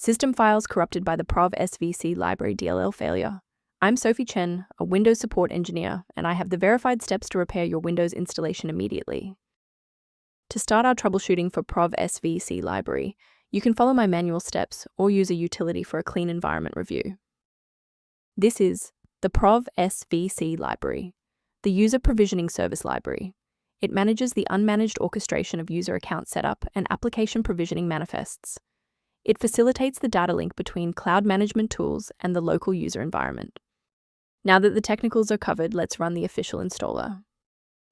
System files corrupted by the Provsvc Library DLL failure. I'm Sophie Chen, a Windows support engineer, and I have the verified steps to repair your Windows installation immediately. To start our troubleshooting for Provsvc Library, you can follow my manual steps or use a utility for a clean environment review. This is the Provsvc Library, the User Provisioning Service Library. It manages the unmanaged orchestration of user account setup and application provisioning manifests. It facilitates the data link between cloud management tools and the local user environment. Now that the technicals are covered, let's run the official installer.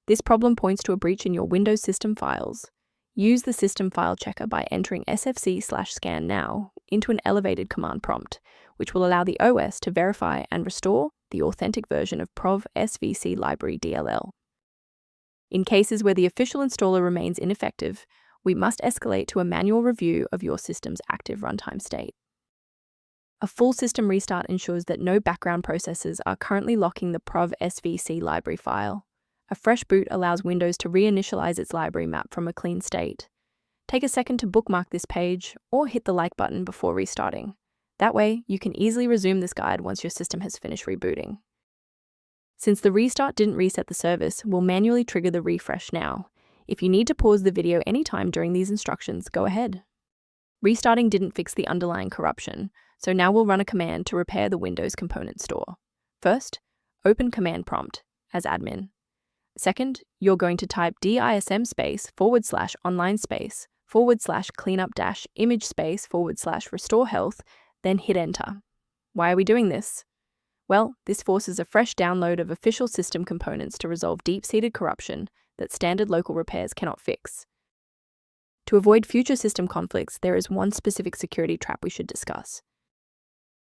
This problem points to a breach in your Windows system files. Use the system file checker by entering sfc/scan now into an elevated command prompt, which will allow the OS to verify and restore the authentic version of Provsvc Library DLL. In cases where the official installer remains ineffective, we must escalate to a manual review of your system's active runtime state. A full system restart ensures that no background processes are currently locking the Provsvc library file. A fresh boot allows Windows to reinitialize its library map from a clean state. Take a second to bookmark this page or hit the like button before restarting. That way, you can easily resume this guide once your system has finished rebooting. Since the restart didn't reset the service, we'll manually trigger the refresh now. If you need to pause the video anytime during these instructions, go ahead. Restarting didn't fix the underlying corruption, so now we'll run a command to repair the Windows component store. First, open command prompt as admin. Second, you're going to type dism /online /cleanup -image /restore health, then hit enter. Why are we doing this? Well, this forces a fresh download of official system components to resolve deep-seated corruption that standard local repairs cannot fix. To avoid future system conflicts, there is one specific security trap we should discuss.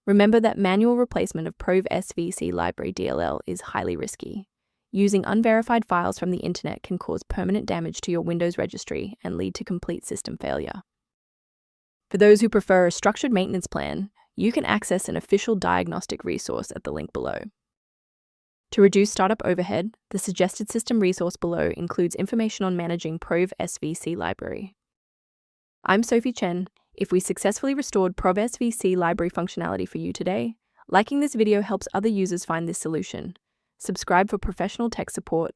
Remember that manual replacement of Provsvc Library DLL is highly risky. Using unverified files from the internet can cause permanent damage to your Windows registry and lead to complete system failure. For those who prefer a structured maintenance plan, you can access an official diagnostic resource at the link below. To reduce startup overhead, the suggested system resource below includes information on managing Provsvc Library. I'm Sophie Chen. If we successfully restored Provsvc Library functionality for you today, liking this video helps other users find this solution. Subscribe for professional tech support